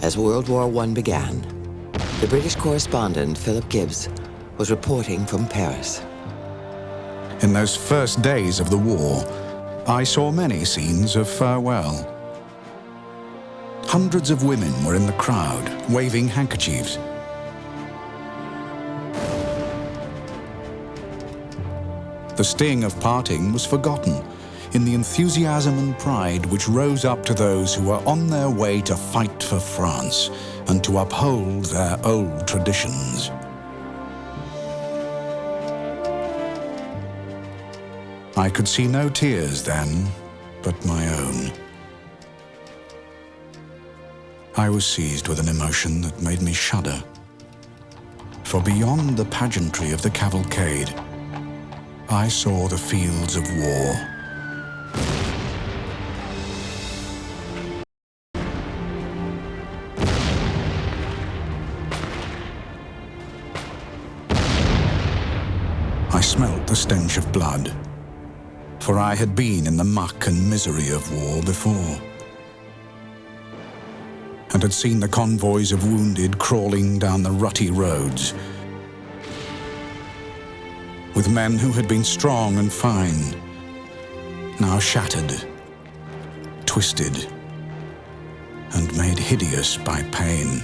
As World War I began, the British correspondent Philip Gibbs was reporting from Paris. In those first days of the war, I saw many scenes of farewell. Hundreds of women were in the crowd, waving handkerchiefs. The sting of parting was forgotten in the enthusiasm and pride which rose up to those who were on their way to fight for France and to uphold their old traditions. I could see no tears then, but my own. I was seized with an emotion that made me shudder. For beyond the pageantry of the cavalcade, I saw the fields of war. I smelt the stench of blood, for I had been in the muck and misery of war before, and had seen the convoys of wounded crawling down the rutty roads, with men who had been strong and fine, now shattered, twisted, and made hideous by pain.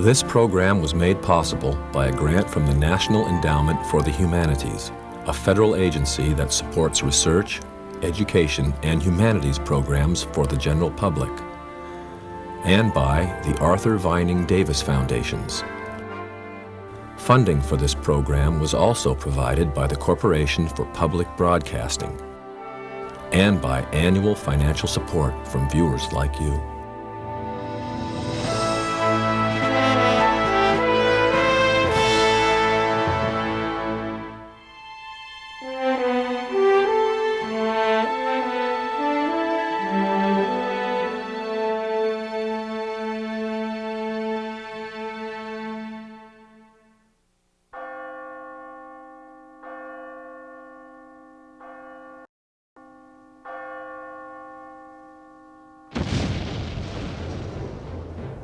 This program was made possible by a grant from the National Endowment for the Humanities, a federal agency that supports research, education, and humanities programs for the general public, and by the Arthur Vining Davis Foundations. Funding for this program was also provided by the Corporation for Public Broadcasting and by annual financial support from viewers like you.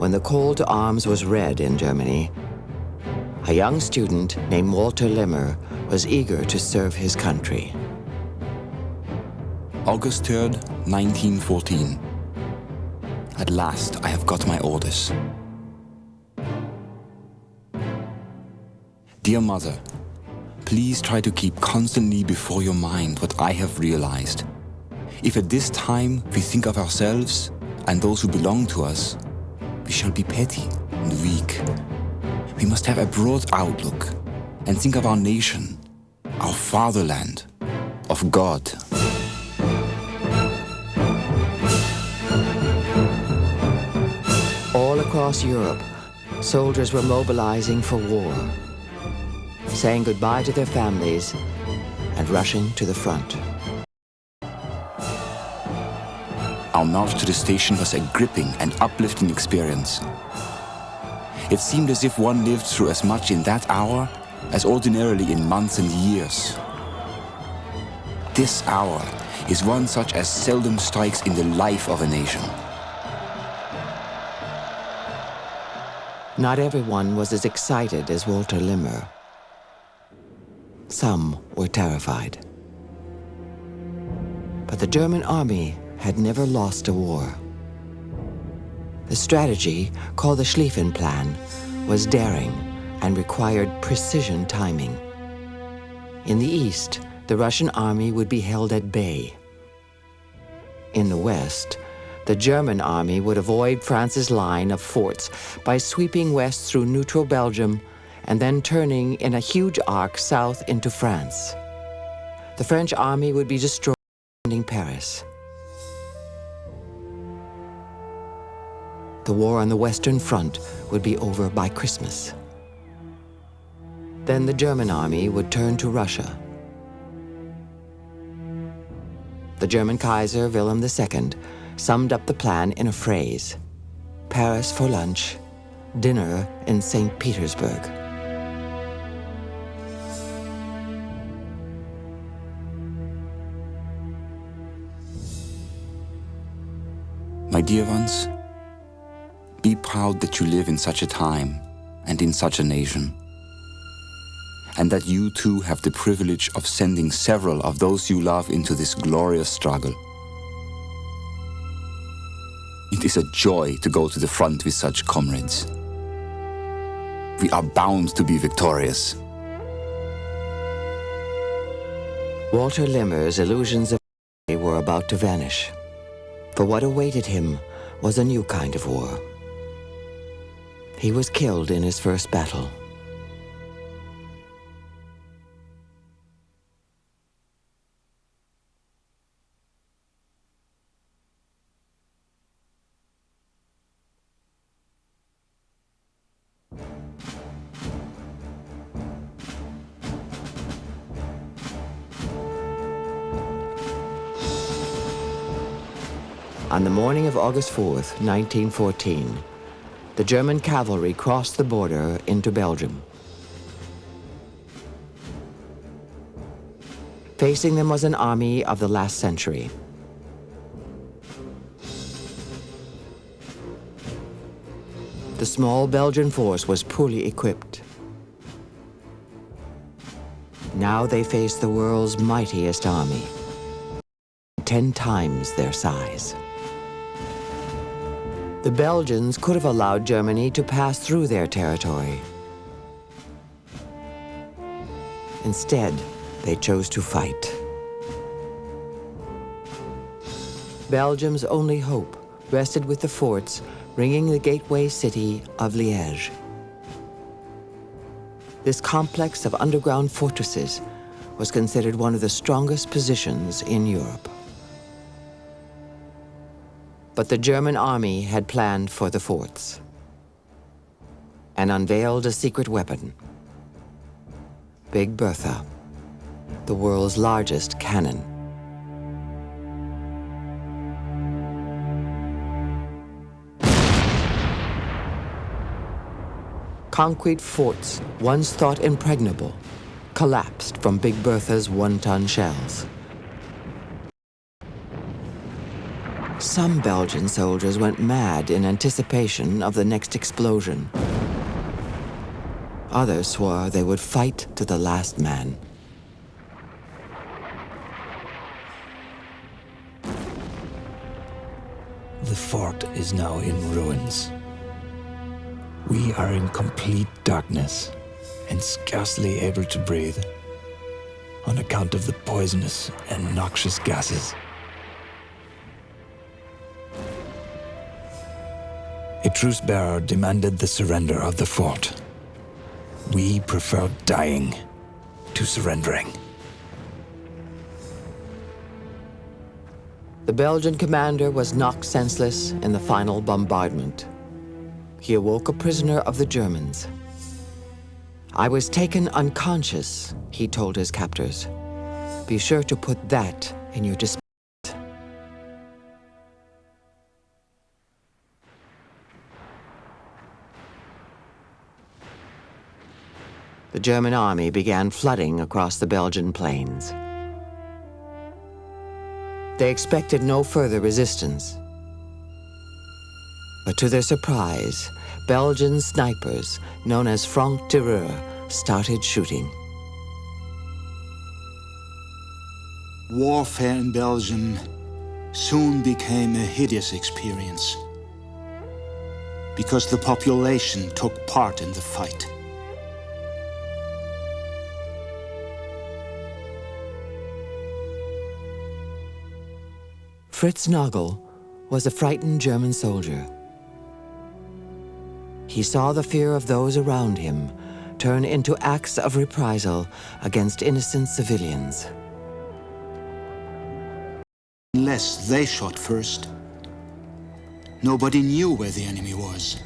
When the call to arms was read in Germany, a young student named Walter Limmer was eager to serve his country. August 3rd, 1914. At last I have got my orders. Dear Mother, please try to keep constantly before your mind what I have realized. If at this time we think of ourselves and those who belong to us, we shall be petty and weak. We must have a broad outlook and think of our nation, our fatherland, of God. All across Europe, soldiers were mobilizing for war, saying goodbye to their families and rushing to the front. Our march to the station was a gripping and uplifting experience. It seemed as if one lived through as much in that hour as ordinarily in months and years. This hour is one such as seldom strikes in the life of a nation. Not everyone was as excited as Walter Limmer. Some were terrified. But the German army had never lost a war. The strategy, called the Schlieffen Plan, was daring and required precision timing. In the east, the Russian army would be held at bay. In the west, the German army would avoid France's line of forts by sweeping west through neutral Belgium and then turning in a huge arc south into France. The French army would be destroyed in Paris. the war on the Western Front would be over by Christmas. Then the German army would turn to Russia. The German Kaiser Wilhelm II summed up the plan in a phrase: Paris for lunch, dinner in St. Petersburg. My dear ones, be proud that you live in such a time and in such a nation, and that you too have the privilege of sending several of those you love into this glorious struggle. It is a joy to go to the front with such comrades. We are bound to be victorious. Walter Limmer's illusions of were about to vanish, for what awaited him was a new kind of war. He was killed in his first battle. On the morning of August 4th, 1914, the German cavalry crossed the border into Belgium. Facing them was an army of the last century. The small Belgian force was poorly equipped. Now they faced the world's mightiest army, 10 times their size. The Belgians could have allowed Germany to pass through their territory. Instead, they chose to fight. Belgium's only hope rested with the forts ringing the gateway city of Liège. This complex of underground fortresses was considered one of the strongest positions in Europe. But the German army had planned for the forts and unveiled a secret weapon: Big Bertha, the world's largest cannon. Concrete forts, once thought impregnable, collapsed from Big Bertha's one-ton shells. Some Belgian soldiers went mad in anticipation of the next explosion. Others swore they would fight to the last man. The fort is now in ruins. We are in complete darkness and scarcely able to breathe on account of the poisonous and noxious gases. A truce bearer demanded the surrender of the fort. We prefer dying to surrendering. The Belgian commander was knocked senseless in the final bombardment. He awoke a prisoner of the Germans. "I was taken unconscious," he told his captors. "Be sure to put that in your dispatch." The German army began flooding across the Belgian plains. They expected no further resistance. But to their surprise, Belgian snipers, known as francs-tireurs, started shooting. Warfare in Belgium soon became a hideous experience because the population took part in the fight. Fritz Nagel was a frightened German soldier. He saw the fear of those around him turn into acts of reprisal against innocent civilians. Unless they shot first, Nobody knew where the enemy was.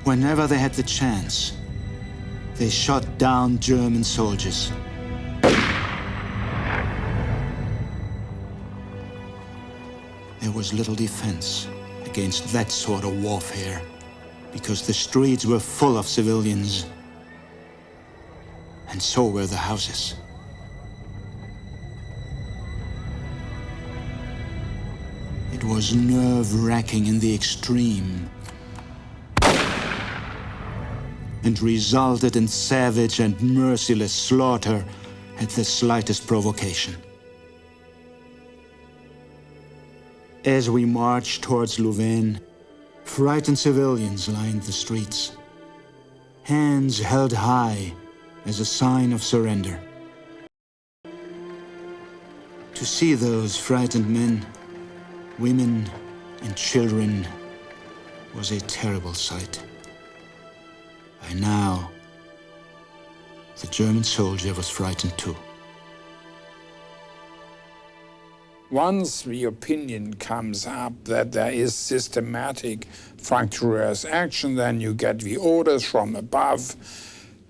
Whenever they had the chance, they shot down German soldiers. There was little defense against that sort of warfare, because the streets were full of civilians, and so were the houses. It was nerve-wracking in the extreme, and resulted in savage and merciless slaughter at the slightest provocation. As we marched towards Louvain, frightened civilians lined the streets, hands held high as a sign of surrender. To see those frightened men, women, and children was a terrible sight. By now, the German soldier was frightened too. Once the opinion comes up that there is systematic fractious action, then you get the orders from above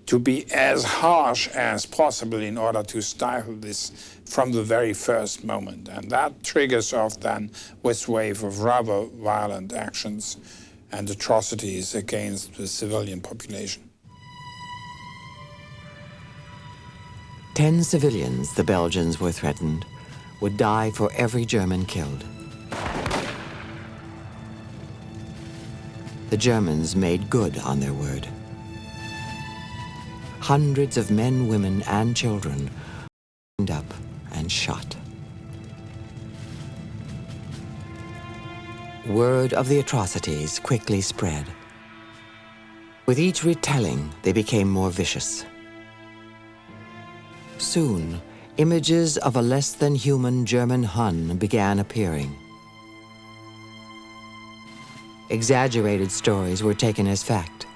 to be as harsh as possible in order to stifle this from the very first moment. And that triggers off then this wave of rather violent actions and atrocities against the civilian population. 10 civilians, the Belgians were threatened, would die for every German killed. The Germans made good on their word. Hundreds of men, women, and children lined up and shot. Word of the atrocities quickly spread. With each retelling, they became more vicious. Soon, images of a less-than-human German Hun began appearing. Exaggerated stories were taken as fact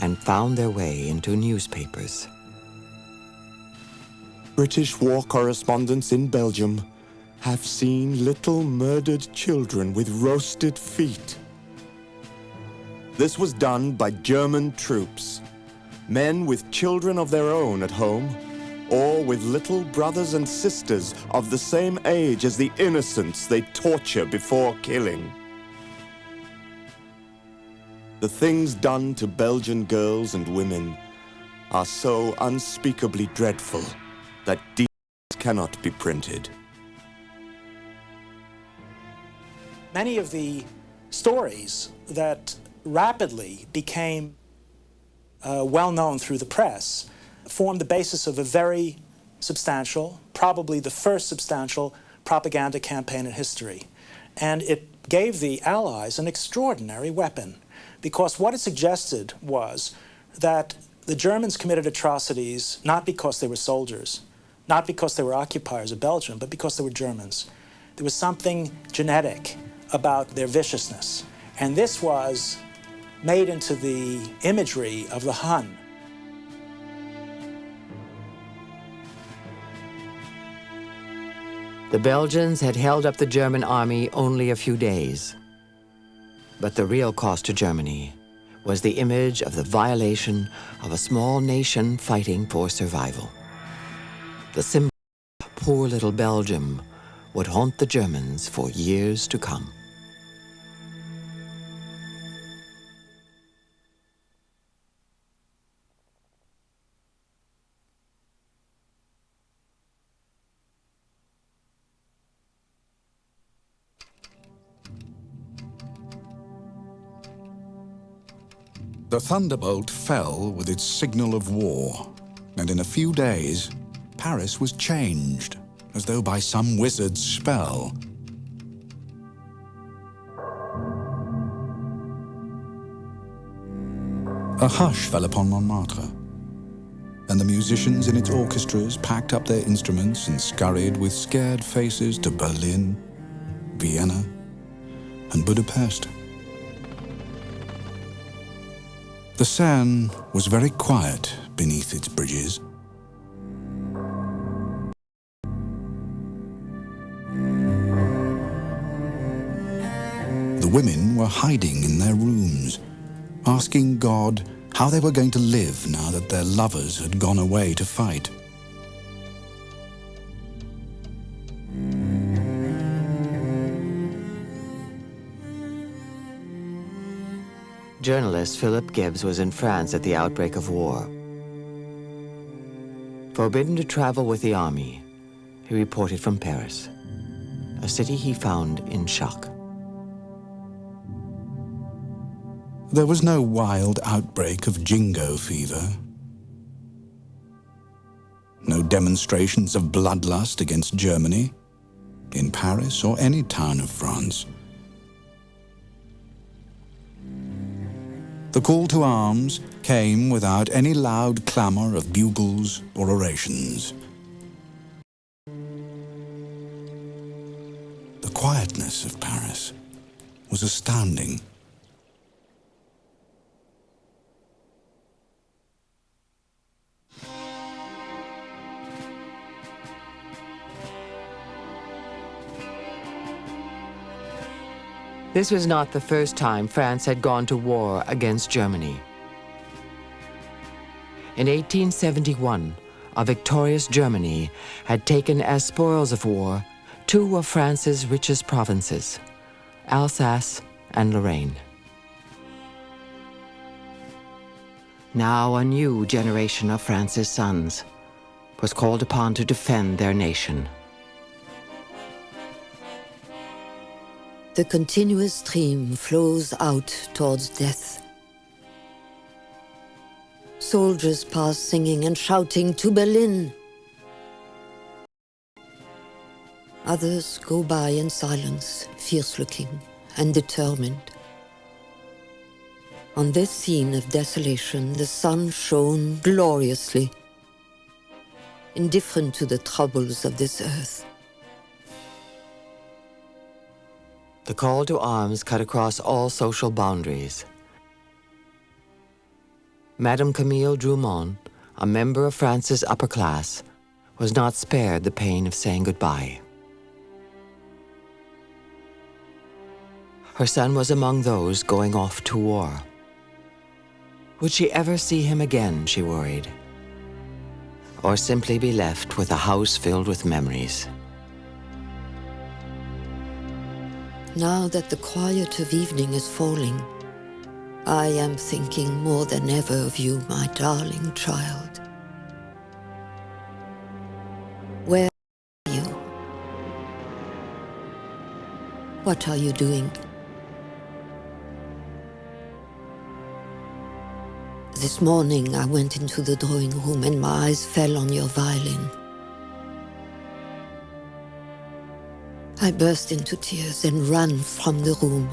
and found their way into newspapers. British war correspondents in Belgium have seen little murdered children with roasted feet. This was done by German troops, men with children of their own at home, or with little brothers and sisters of the same age as the innocents they torture before killing. The things done to Belgian girls and women are so unspeakably dreadful that deeds cannot be printed. Many of the stories that rapidly became well known through the press formed the basis of a very substantial, probably the first substantial propaganda campaign in history. And it gave the Allies an extraordinary weapon, because what it suggested was that the Germans committed atrocities not because they were soldiers, not because they were occupiers of Belgium, but because they were Germans. There was something genetic about their viciousness. And this was made into the imagery of the Hun. The Belgians had held up the German army only a few days. But the real cost to Germany was the image of the violation of a small nation fighting for survival. The symbol of poor little Belgium would haunt the Germans for years to come. The thunderbolt fell with its signal of war, and in a few days, Paris was changed, as though by some wizard's spell. A hush fell upon Montmartre, and the musicians in its orchestras packed up their instruments and scurried with scared faces to Berlin, Vienna, and Budapest. The Seine was very quiet beneath its bridges. women were hiding in their rooms, asking God how they were going to live now that their lovers had gone away to fight. Journalist Philip Gibbs was in France at the outbreak of war. Forbidden to travel with the army, he reported from Paris, a city he found in shock. There was no wild outbreak of jingo fever. No demonstrations of bloodlust against Germany, in Paris or any town of France. The call to arms came without any loud clamor of bugles or orations. The quietness of Paris was astounding. This was not the first time France had gone to war against Germany. In 1871, a victorious Germany had taken as spoils of war 2 of France's richest provinces, Alsace and Lorraine. Now a new generation of France's sons was called upon to defend their nation. The continuous stream flows out towards death. Soldiers pass singing and shouting to Berlin. Others go by in silence, fierce-looking and determined. On this scene of desolation, the sun shone gloriously, indifferent to the troubles of this earth. The call to arms cut across all social boundaries. Madame Camille Drumont, a member of France's upper class, was not spared the pain of saying goodbye. Her son was among those going off to war. Would she ever see him again, she worried, or simply be left with a house filled with memories? Now that the quiet of evening is falling, I am thinking more than ever of you, my darling child. Where are you? What are you doing? This morning I went into the drawing room and my eyes fell on your violin. I burst into tears and ran from the room.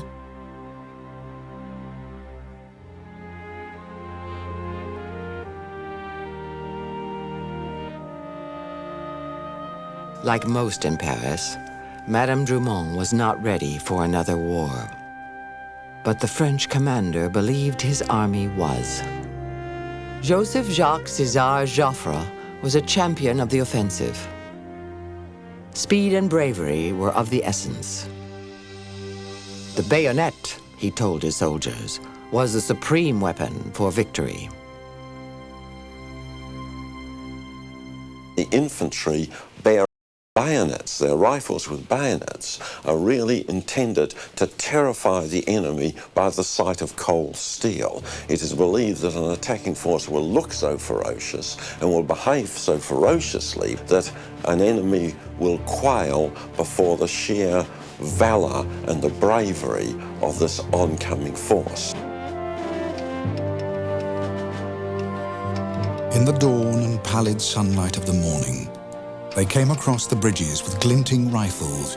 Like most in Paris, Madame Drumont was not ready for another war. But the French commander believed his army was. Joseph Jacques César Joffre was a champion of the offensive. Speed and bravery were of the essence. The bayonet, he told his soldiers, was the supreme weapon for victory. The infantry bear bayonets, their rifles with bayonets, are really intended to terrify the enemy by the sight of cold steel. It is believed that an attacking force will look so ferocious and will behave so ferociously that an enemy will quail before the sheer valor and the bravery of this oncoming force. In the dawn and pallid sunlight of the morning, they came across the bridges with glinting rifles,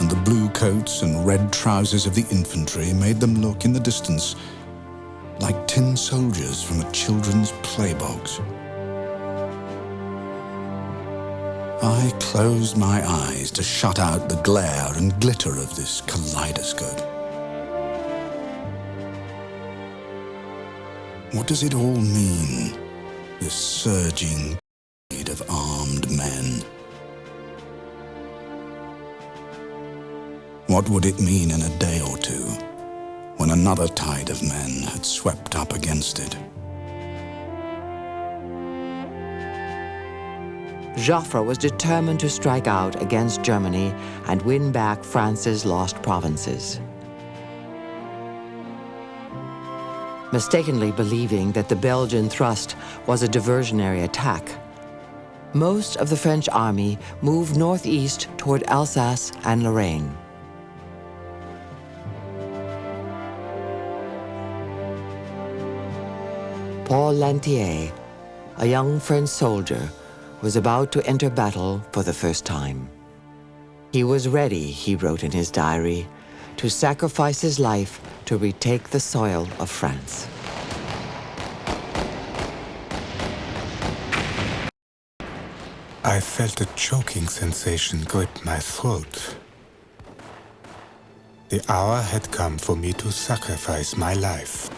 and the blue coats and red trousers of the infantry made them look in the distance like tin soldiers from a children's playbox. I closed my eyes to shut out the glare and glitter of this kaleidoscope. What does it all mean? This surging tide of armed men. What would it mean in a day or two, when another tide of men had swept up against it? Joffre was determined to strike out against Germany and win back France's lost provinces. Mistakenly believing that the Belgian thrust was a diversionary attack, most of the French army moved northeast toward Alsace and Lorraine. Paul Lantier, a young French soldier, was about to enter battle for the first time. He was ready, he wrote in his diary, to sacrifice his life to retake the soil of France. I felt a choking sensation grip my throat. The hour had come for me to sacrifice my life.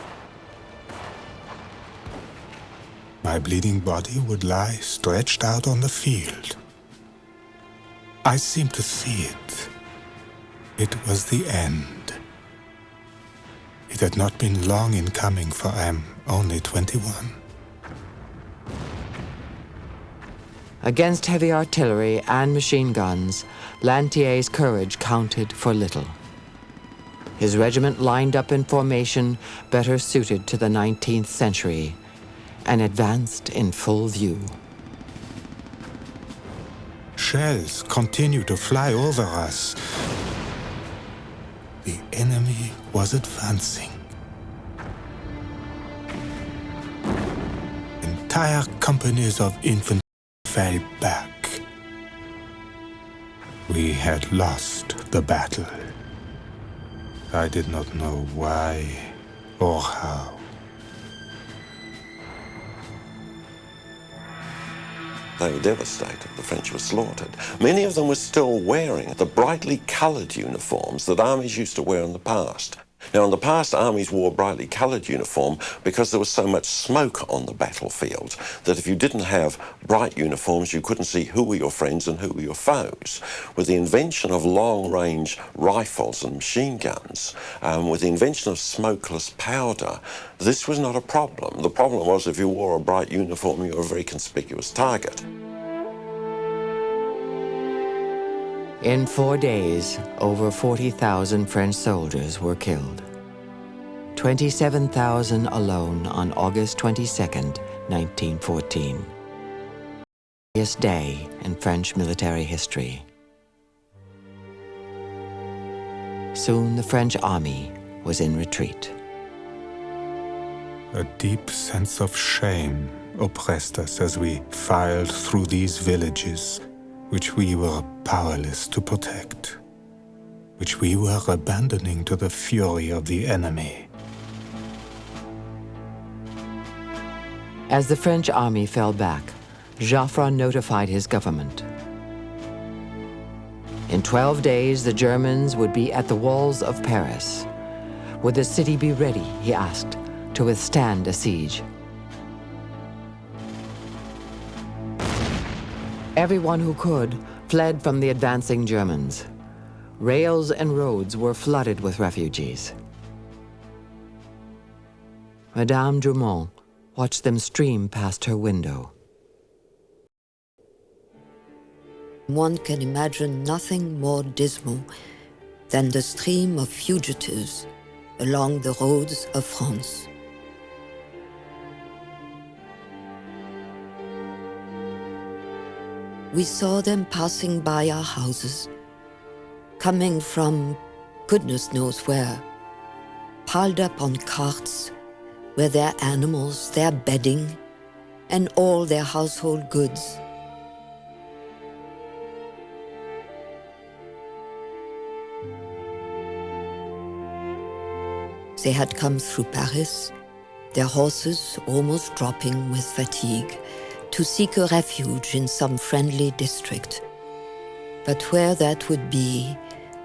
My bleeding body would lie stretched out on the field. I seemed to see it. It was the end. It had not been long in coming, for I am only 21. Against heavy artillery and machine guns, Lantier's courage counted for little. His regiment lined up in formation better suited to the 19th century and advanced in full view. Shells continue to fly over us. The enemy was advancing. Entire companies of infantry fell back. We had lost the battle. I did not know why or how. They were devastated. The French were slaughtered. Many of them were still wearing the brightly coloured uniforms that armies used to wear in the past. Now, in the past, armies wore brightly coloured uniform because there was so much smoke on the battlefield that if you didn't have bright uniforms, you couldn't see who were your friends and who were your foes. With the invention of long-range rifles and machine guns, with the invention of smokeless powder, this was not a problem. The problem was if you wore a bright uniform, you were a very conspicuous target. In 4 days, over 40,000 French soldiers were killed. 27,000 alone on August 22nd, 1914. The biggest day in French military history. Soon the French army was in retreat. A deep sense of shame oppressed us as we filed through these villages, which we were powerless to protect, which we were abandoning to the fury of the enemy. As the French army fell back, Joffre notified his government. In 12 days, the Germans would be at the walls of Paris. Would the city be ready, he asked, to withstand a siege? Everyone who could fled from the advancing Germans. Rails and roads were flooded with refugees. Madame Drummond watched them stream past her window. One can imagine nothing more dismal than the stream of fugitives along the roads of France. We saw them passing by our houses, coming from goodness knows where, piled up on carts where their animals, their bedding, and all their household goods. They had come through Paris, their horses almost dropping with fatigue, to seek a refuge in some friendly district. But where that would be,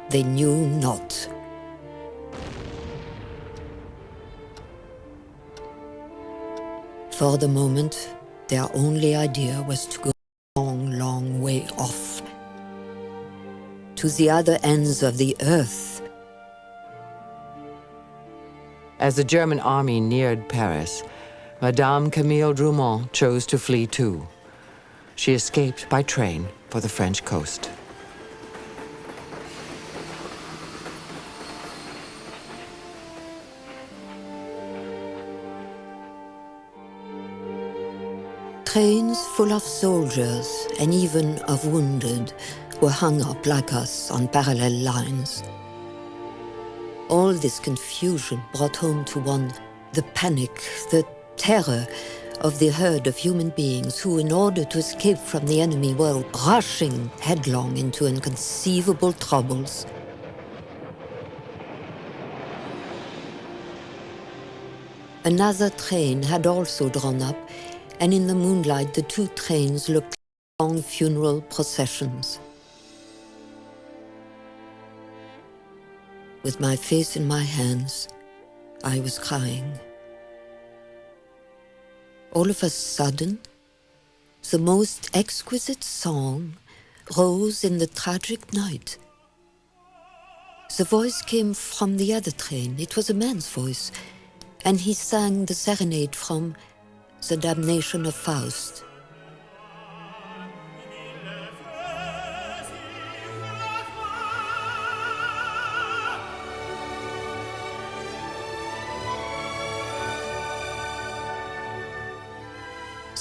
they knew not. For the moment, their only idea was to go a long, long way off, to the other ends of the earth. As the German army neared Paris, Madame Camille Drumont chose to flee too. She escaped by train for the French coast. Trains full of soldiers and even of wounded were hung up like us on parallel lines. All this confusion brought home to one the panic, the terror of the herd of human beings who, in order to escape from the enemy, were rushing headlong into inconceivable troubles. Another train had also drawn up, and in the moonlight the two trains looked like long funeral processions. With my face in my hands, I was crying. All of a sudden, the most exquisite song rose in the tragic night. The voice came from the other train. It was a man's voice, and he sang the serenade from The Damnation of Faust.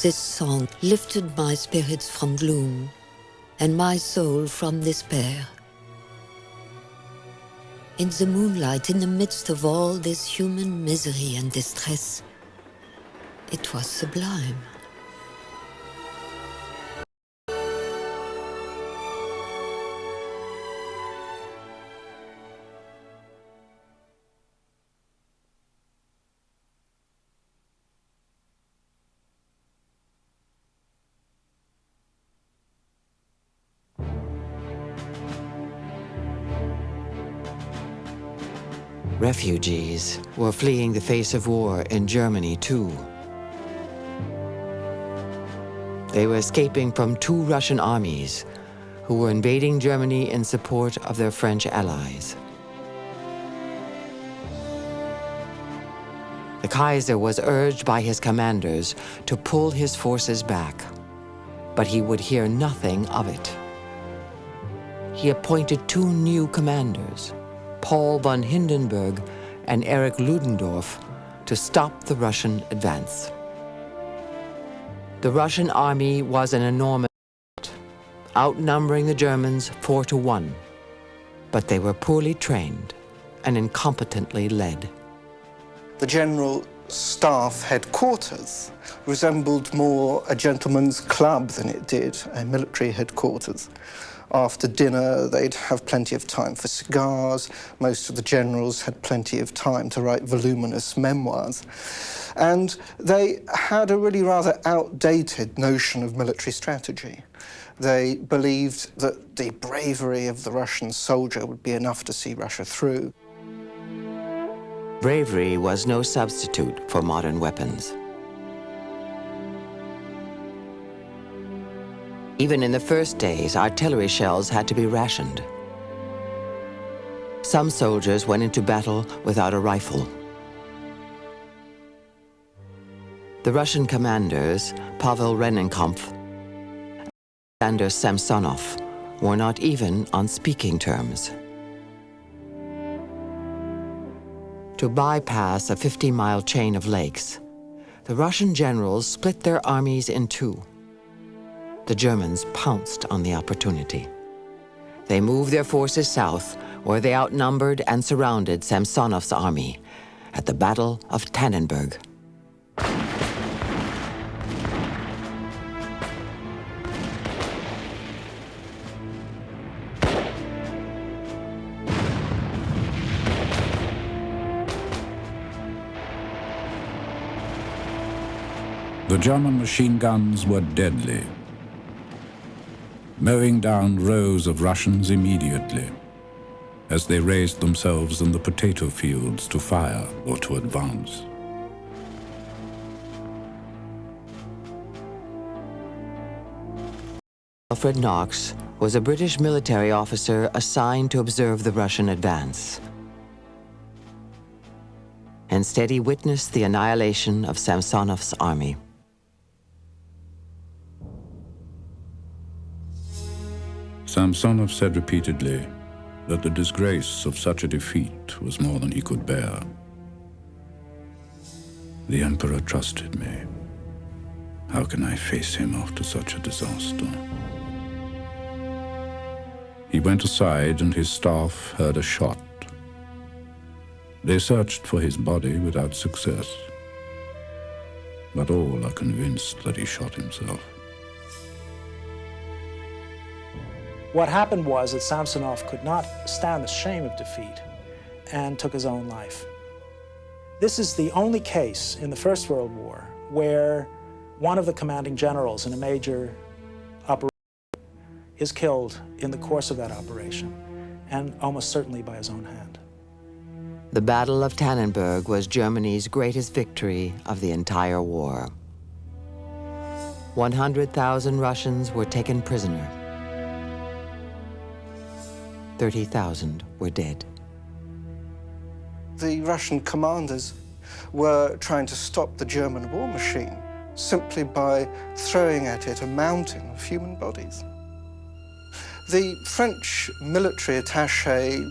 This song lifted my spirits from gloom and my soul from despair. In the moonlight, in the midst of all this human misery and distress, it was sublime. Refugees were fleeing the face of war in Germany too. They were escaping from two Russian armies who were invading Germany in support of their French allies. The Kaiser was urged by his commanders to pull his forces back, but he would hear nothing of it. He appointed two new commanders, Paul von Hindenburg and Erich Ludendorff, to stop the Russian advance. The Russian army was an enormous, outnumbering the Germans 4-1, but they were poorly trained and incompetently led. The General Staff headquarters resembled more a gentleman's club than it did a military headquarters. After dinner, they'd have plenty of time for cigars. Most of the generals had plenty of time to write voluminous memoirs. And they had a really rather outdated notion of military strategy. They believed that the bravery of the Russian soldier would be enough to see Russia through. Bravery was no substitute for modern weapons. Even in the first days, artillery shells had to be rationed. Some soldiers went into battle without a rifle. The Russian commanders, Pavel Rennenkampf and Alexander Samsonov, were not even on speaking terms. To bypass a 50-mile chain of lakes, the Russian generals split their armies in two. The Germans pounced on the opportunity. They moved their forces south, where they outnumbered and surrounded Samsonov's army at the Battle of Tannenberg. The German machine guns were deadly, mowing down rows of Russians immediately as they raised themselves in the potato fields to fire or to advance. Alfred Knox was a British military officer assigned to observe the Russian advance. Instead, he witnessed the annihilation of Samsonov's army. Samsonov said repeatedly that the disgrace of such a defeat was more than he could bear. The Emperor trusted me. How can I face him after such a disaster? He went aside and his staff heard a shot. They searched for his body without success, but all are convinced that he shot himself. What happened was that Samsonov could not stand the shame of defeat and took his own life. This is the only case in the First World War where one of the commanding generals in a major operation is killed in the course of that operation, and almost certainly by his own hand. The Battle of Tannenberg was Germany's greatest victory of the entire war. 100,000 Russians were taken prisoner. 30,000 were dead. The Russian commanders were trying to stop the German war machine simply by throwing at it a mountain of human bodies. The French military attaché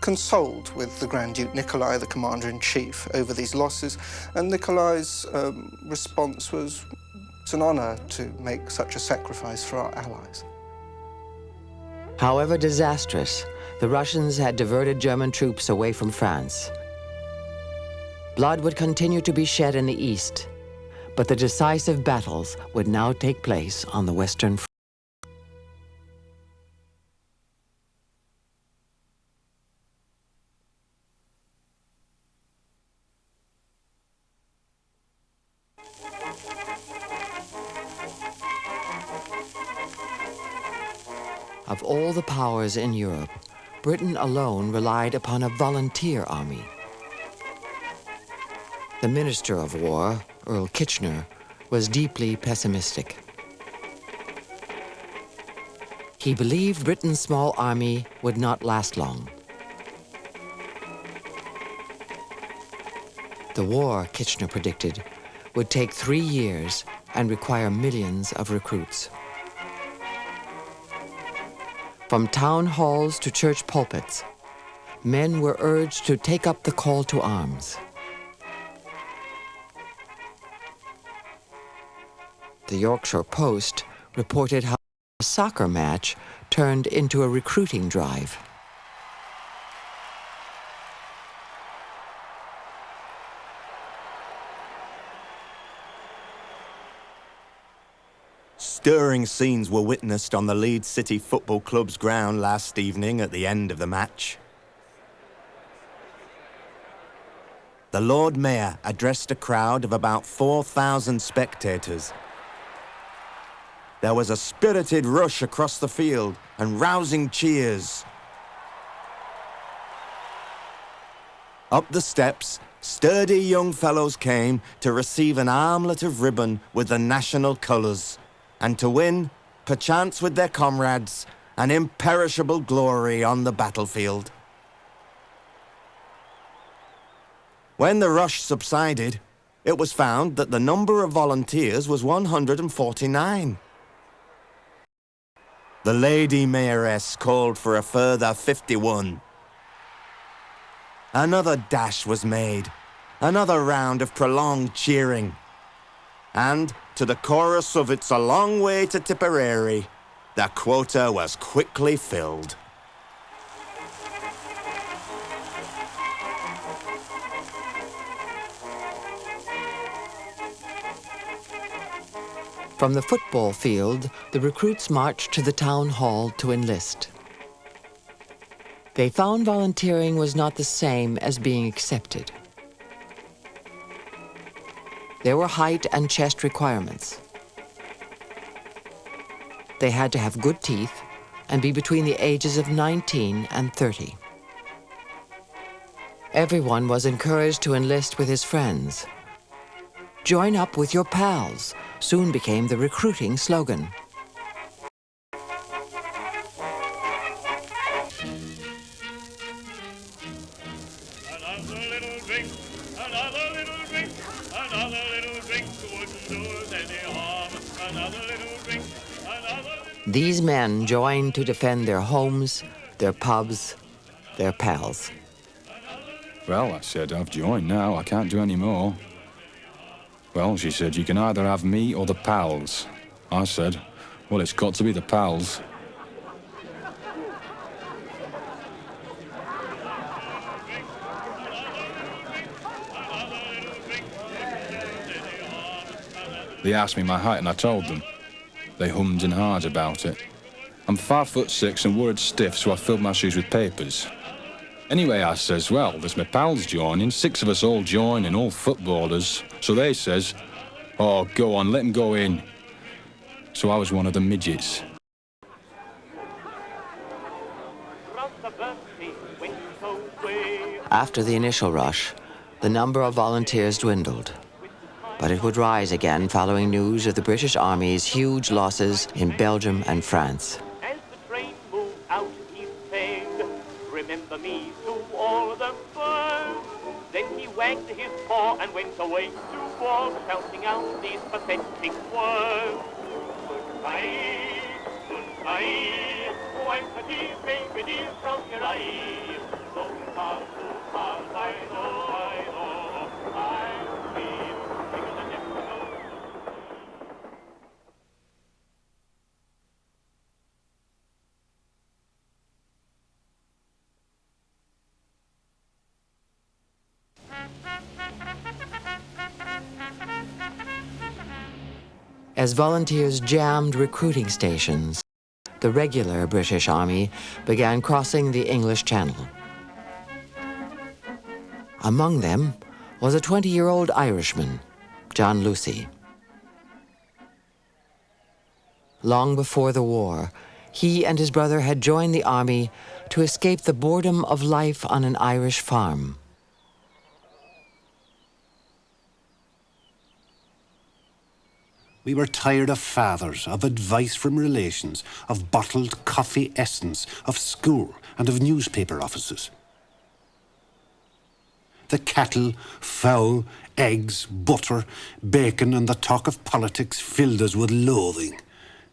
consoled with the Grand Duke Nikolai, the commander-in-chief, over these losses, and Nikolai's response was, "It's an honor to make such a sacrifice for our allies." However disastrous, the Russians had diverted German troops away from France. Blood would continue to be shed in the east, but the decisive battles would now take place on the Western Front. Of all the powers in Europe, Britain alone relied upon a volunteer army. The Minister of War, Earl Kitchener, was deeply pessimistic. He believed Britain's small army would not last long. The war, Kitchener predicted, would take 3 years and require millions of recruits. From town halls to church pulpits, men were urged to take up the call to arms. The Yorkshire Post reported how a soccer match turned into a recruiting drive. Stirring scenes were witnessed on the Leeds City Football Club's ground last evening at the end of the match. The Lord Mayor addressed a crowd of about 4,000 spectators. There was a spirited rush across the field and rousing cheers. Up the steps, sturdy young fellows came to receive an armlet of ribbon with the national colours, and to win, perchance with their comrades, an imperishable glory on the battlefield. When the rush subsided, it was found that the number of volunteers was 149. The Lady Mayoress called for a further 51. Another dash was made, another round of prolonged cheering. And to the chorus of "It's a Long Way to Tipperary," the quota was quickly filled. From the football field, the recruits marched to the town hall to enlist. They found volunteering was not the same as being accepted. There were height and chest requirements. They had to have good teeth and be between the ages of 19 and 30. Everyone was encouraged to enlist with his friends. "Join up with your pals" soon became the recruiting slogan. These men joined to defend their homes, their pubs, their pals. Well, I said, I've joined now, I can't do any more. Well, she said, you can either have me or the pals. I said, well, it's got to be the pals. They asked me my height and I told them. They hummed and hawed about it. I'm 5'6" and worried stiff, so I filled my shoes with papers. Anyway, I says, well, there's my pals joining, 6 of us all join and all footballers. So they says, oh, go on, let 'em go in. So I was one of the midgets. After the initial rush, the number of volunteers dwindled. But it would rise again following news of the British Army's huge losses in Belgium and France. As the train moved out, he sang, remember me to all the birds. Then he wagged his paw and went away to war, shouting out these pathetic words. Goodbye, goodbye, wipe the tears, baby dear, from your eyes. Don't pass too fast, I know, I'll be bigger than ever. As volunteers jammed recruiting stations, the regular British Army began crossing the English Channel. Among them was a 20-year-old Irishman, John Lucy. Long before the war, he and his brother had joined the army to escape the boredom of life on an Irish farm. We were tired of fathers, of advice from relations, of bottled coffee essence, of school and of newspaper offices. The cattle, fowl, eggs, butter, bacon and the talk of politics filled us with loathing.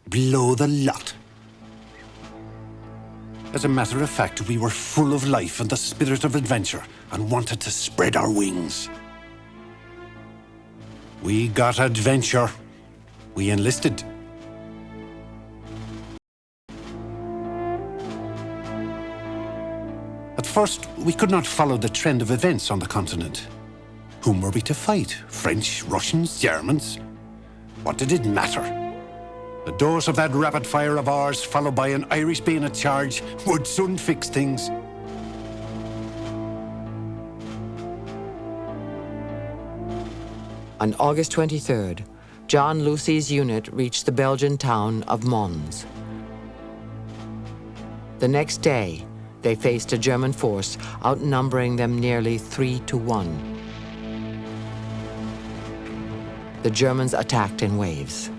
Blow the lot. As a matter of fact, we were full of life and the spirit of adventure and wanted to spread our wings. We got adventure. We enlisted. At first, we could not follow the trend of events on the continent. Whom were we to fight? French, Russians, Germans? What did it matter? The dose of that rapid fire of ours, followed by an Irish bayonet charge, would soon fix things. On August 23rd, John Lucy's unit reached the Belgian town of Mons. The next day, they faced a German force outnumbering them nearly 3-1. The Germans attacked in waves,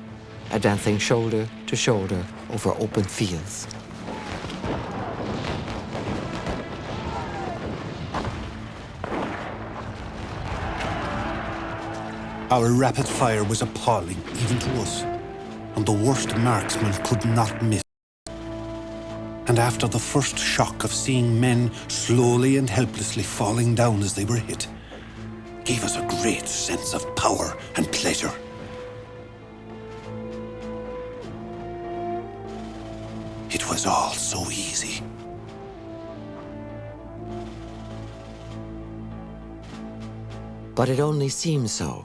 advancing shoulder to shoulder over open fields. Our rapid fire was appalling, even to us, and the worst marksmen could not miss. And after the first shock of seeing men slowly and helplessly falling down as they were hit, gave us a great sense of power and pleasure. It was all so easy. But it only seemed so.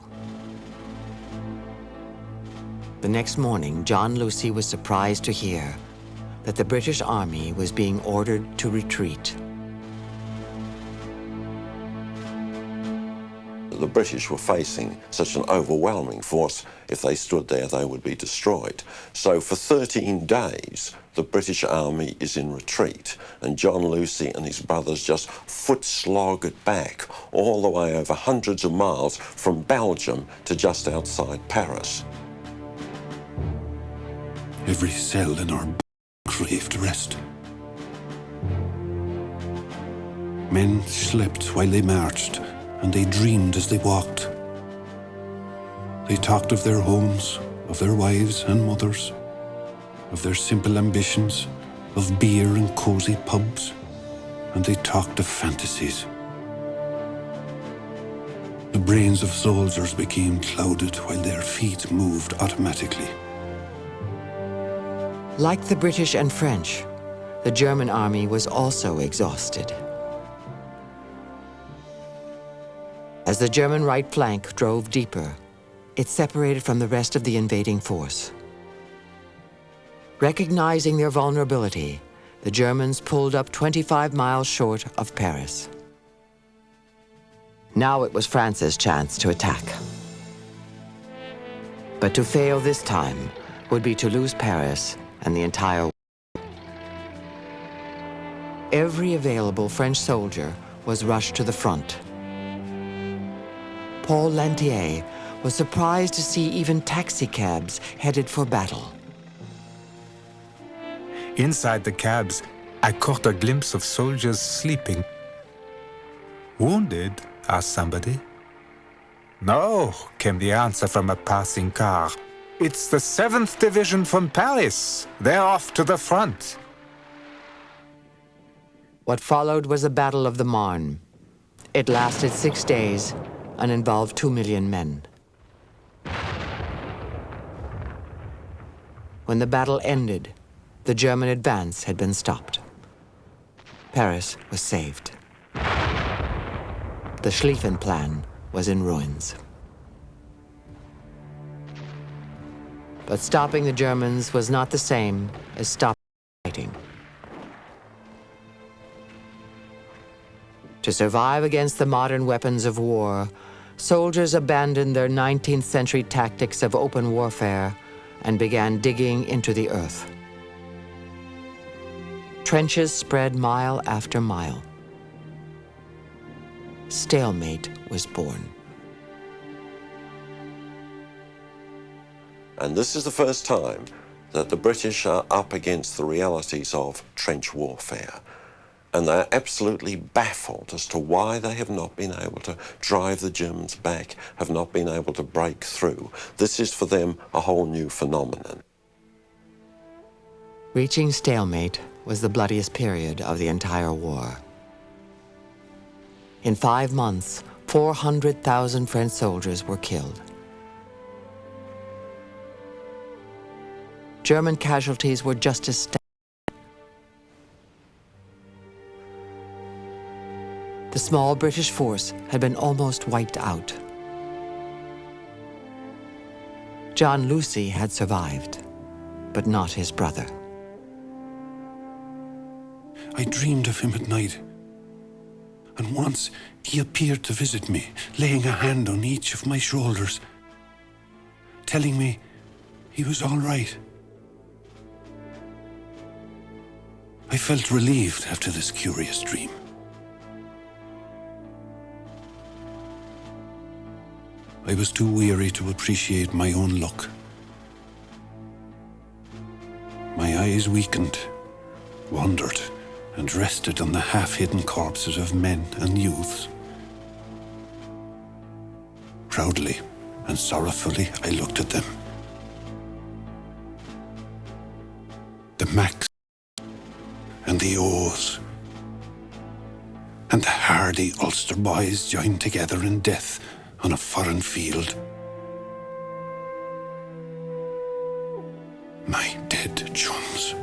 The next morning, John Lucy was surprised to hear that the British Army was being ordered to retreat. The British were facing such an overwhelming force. If they stood there, they would be destroyed. So for 13 days, the British Army is in retreat, and John Lucy and his brothers just foot-slog it back all the way over hundreds of miles from Belgium to just outside Paris. Every cell in our craved rest. Men slept while they marched, and they dreamed as they walked. They talked of their homes, of their wives and mothers, of their simple ambitions, of beer and cosy pubs, and they talked of fantasies. The brains of soldiers became clouded while their feet moved automatically. Like the British and French, the German army was also exhausted. As the German right flank drove deeper, it separated from the rest of the invading force. Recognizing their vulnerability, the Germans pulled up 25 miles short of Paris. Now it was France's chance to attack. But to fail this time would be to lose Paris and the entire war. Every available French soldier was rushed to the front. Paul Lantier was surprised to see even taxicabs headed for battle. Inside the cabs, I caught a glimpse of soldiers sleeping. "Wounded?" asked somebody. "No," came the answer from a passing car. "It's the 7th Division from Paris. They're off to the front." What followed was the Battle of the Marne. It lasted 6 days and involved 2 million men. When the battle ended, the German advance had been stopped. Paris was saved. The Schlieffen Plan was in ruins. But stopping the Germans was not the same as stopping fighting. To survive against the modern weapons of war, soldiers abandoned their 19th century tactics of open warfare and began digging into the earth. Trenches spread mile after mile. Stalemate was born. And this is the first time that the British are up against the realities of trench warfare. And they're absolutely baffled as to why they have not been able to drive the Germans back, have not been able to break through. This is for them a whole new phenomenon. Reaching stalemate was the bloodiest period of the entire war. In 5 months, 400,000 French soldiers were killed. German casualties were just as staggering. The small British force had been almost wiped out. John Lucy had survived, but not his brother. I dreamed of him at night. And once he appeared to visit me, laying a hand on each of my shoulders, telling me he was all right. I felt relieved after this curious dream. I was too weary to appreciate my own luck. My eyes weakened, wandered, and rested on the half-hidden corpses of men and youths. Proudly and sorrowfully, I looked at them. The Macs and the O's and the hardy Ulster boys joined together in death on a foreign field. My dead chums.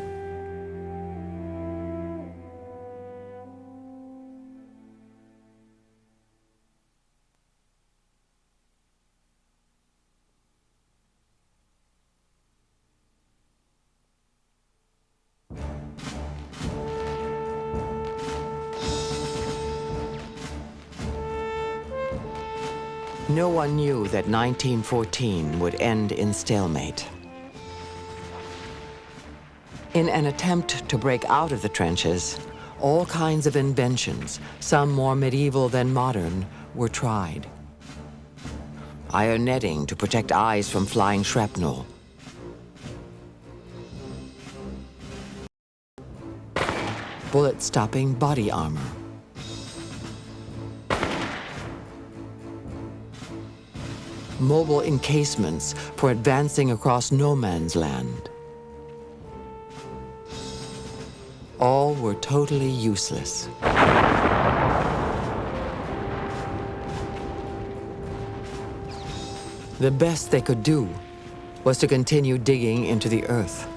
No one knew that 1914 would end in stalemate. In an attempt to break out of the trenches, all kinds of inventions, some more medieval than modern, were tried. Iron netting to protect eyes from flying shrapnel. Bullet-stopping body armor. mobile encasements for advancing across no man's land. All were totally useless. The best they could do was to continue digging into the earth.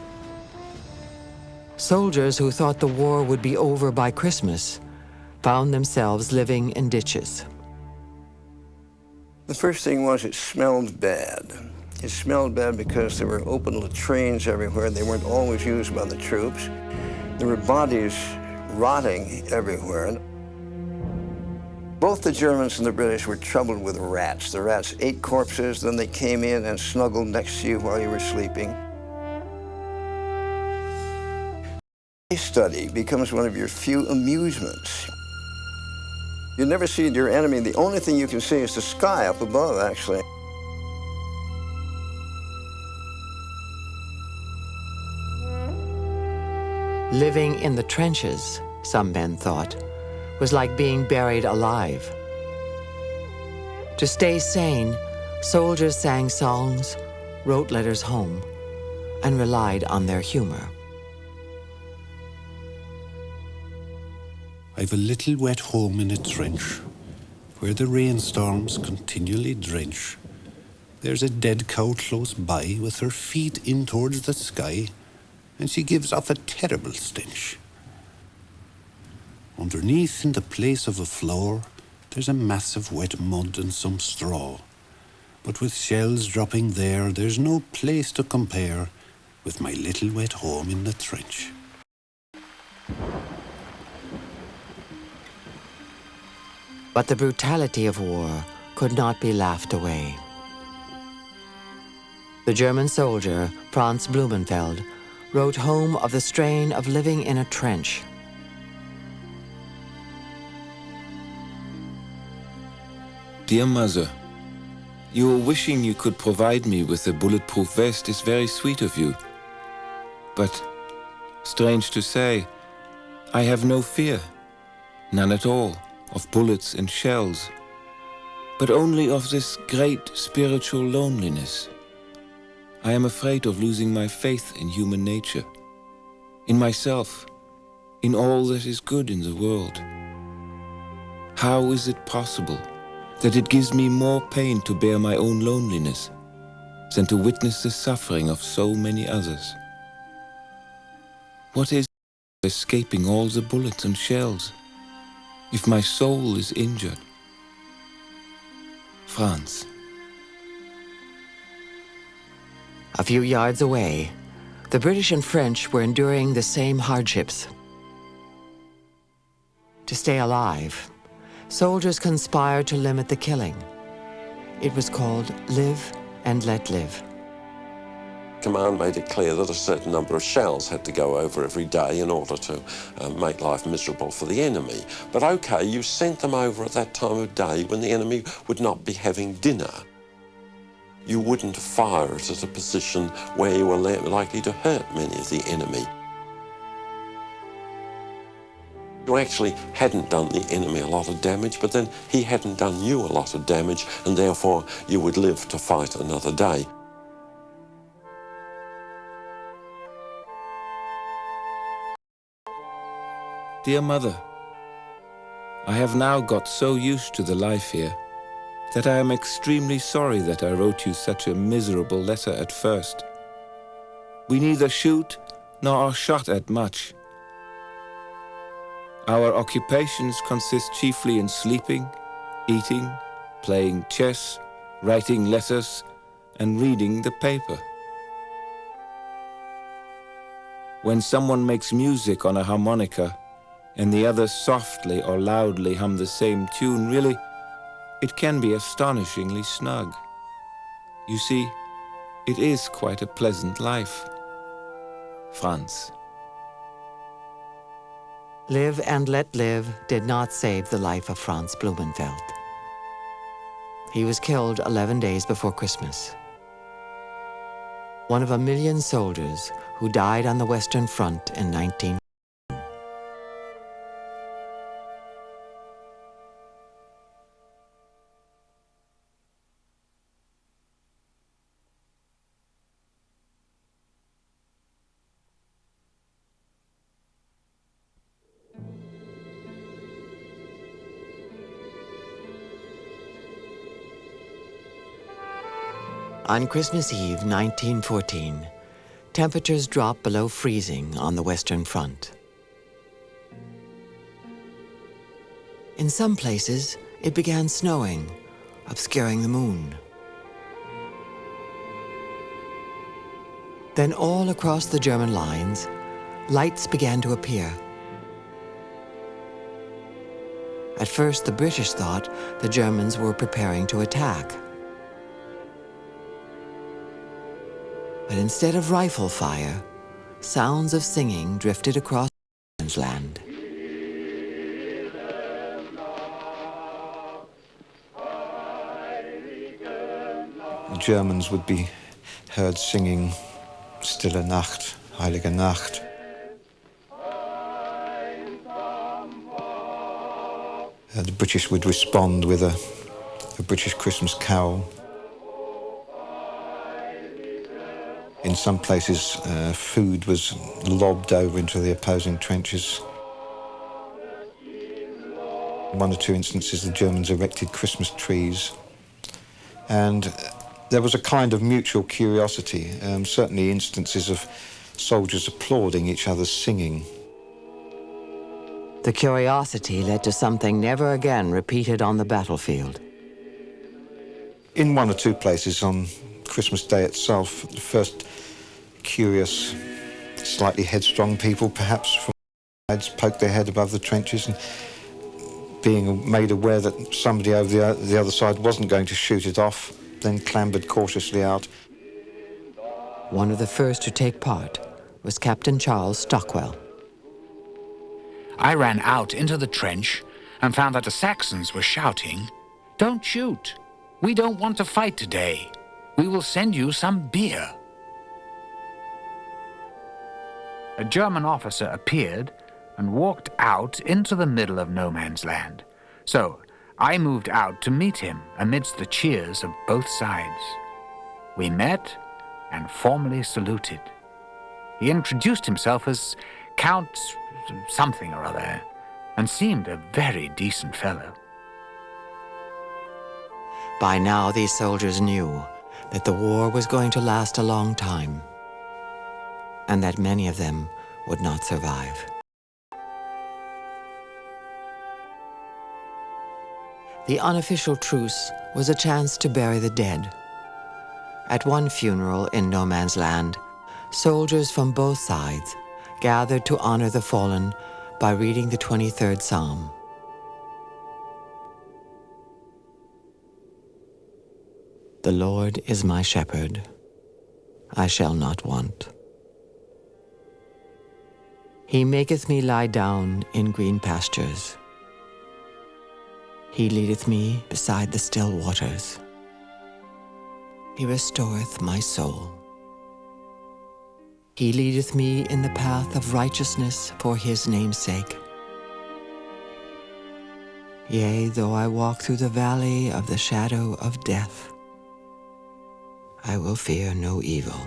Soldiers who thought the war would be over by Christmas found themselves living in ditches. The first thing was it smelled bad. It smelled bad because there were open latrines everywhere. They weren't always used by the troops. There were bodies rotting everywhere. Both the Germans and the British were troubled with rats. The rats ate corpses, then they came in and snuggled next to you while you were sleeping. Case study becomes one of your few amusements. You never see your enemy. The only thing you can see is the sky up above, actually. Living in the trenches, some men thought, was like being buried alive. To stay sane, soldiers sang songs, wrote letters home, and relied on their humor. I've a little wet home in a trench, where the rainstorms continually drench. There's a dead cow close by, with her feet in towards the sky, and she gives off a terrible stench. Underneath, in the place of a floor, there's a mass of wet mud and some straw. But with shells dropping there, there's no place to compare with my little wet home in the trench. But the brutality of war could not be laughed away. The German soldier, Franz Blumenfeld, wrote home of the strain of living in a trench. Dear Mother, your wishing you could provide me with a bulletproof vest is very sweet of you. But, strange to say, I have no fear, none at all, of bullets and shells, but only of this great spiritual loneliness. I am afraid of losing my faith in human nature, in myself, in all that is good in the world. How is it possible that it gives me more pain to bear my own loneliness than to witness the suffering of so many others? What is escaping all the bullets and shells if my soul is injured? Franz. A few yards away, the British and French were enduring the same hardships. To stay alive, soldiers conspired to limit the killing. It was called Live and Let Live. Command made it clear that a certain number of shells had to go over every day in order to make life miserable for the enemy. But okay, you sent them over at that time of day when the enemy would not be having dinner. You wouldn't fire it at a position where you were likely to hurt many of the enemy. You actually hadn't done the enemy a lot of damage, but then he hadn't done you a lot of damage, and therefore you would live to fight another day. Dear Mother, I have now got so used to the life here that I am extremely sorry that I wrote you such a miserable letter at first. We neither shoot nor are shot at much. Our occupations consist chiefly in sleeping, eating, playing chess, writing letters, and reading the paper. When someone makes music on a harmonica, and the others softly or loudly hum the same tune, really, it can be astonishingly snug. You see, it is quite a pleasant life. Franz. Live and Let Live did not save the life of Franz Blumenfeld. He was killed 11 days before Christmas. One of 1 million soldiers who died on the Western Front in 19. On Christmas Eve, 1914, temperatures dropped below freezing on the Western Front. In some places, it began snowing, obscuring the moon. Then all across the German lines, lights began to appear. At first, the British thought the Germans were preparing to attack. But instead of rifle fire, sounds of singing drifted across man's land. The Germans would be heard singing Stille Nacht, Heilige Nacht. The British would respond with a British Christmas carol. In some places, food was lobbed over into the opposing trenches. In one or two instances, the Germans erected Christmas trees. And there was a kind of mutual curiosity, certainly instances of soldiers applauding each other's singing. The curiosity led to something never again repeated on the battlefield. In one or two places on Christmas Day itself, the first curious, slightly headstrong people, perhaps from sides, poked their head above the trenches and being made aware that somebody over the other side wasn't going to shoot it off, then clambered cautiously out. One of the first to take part was Captain Charles Stockwell. I ran out into the trench and found that the Saxons were shouting, "Don't shoot! We don't want to fight today. We will send you some beer." A German officer appeared and walked out into the middle of no man's land. So I moved out to meet him amidst the cheers of both sides. We met and formally saluted. He introduced himself as Count something or other and seemed a very decent fellow. By now, these soldiers knew that the war was going to last a long time, and that many of them would not survive. The unofficial truce was a chance to bury the dead. At one funeral in no man's land, soldiers from both sides gathered to honor the fallen by reading the 23rd Psalm. The Lord is my shepherd, I shall not want. He maketh me lie down in green pastures. He leadeth me beside the still waters. He restoreth my soul. He leadeth me in the path of righteousness for his name's sake. Yea, though I walk through the valley of the shadow of death, I will fear no evil.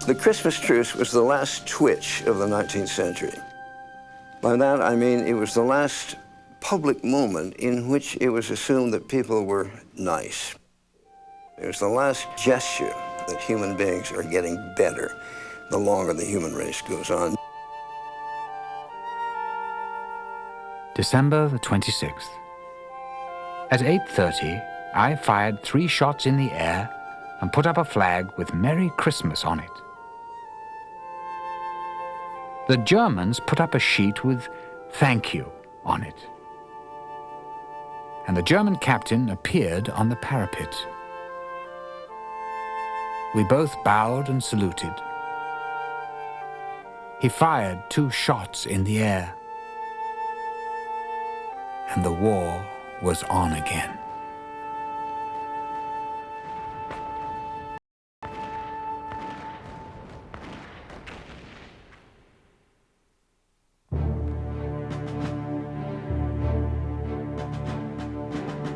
The Christmas truce was the last twitch of the 19th century. By that, I mean it was the last public moment in which it was assumed that people were nice. It was the last gesture that human beings are getting better the longer the human race goes on. December the 26th. At 8:30, I fired 3 shots in the air and put up a flag with Merry Christmas on it. The Germans put up a sheet with "Thank you" on it. And the German captain appeared on the parapet. We both bowed and saluted. He fired 2 shots in the air, and the war was on again.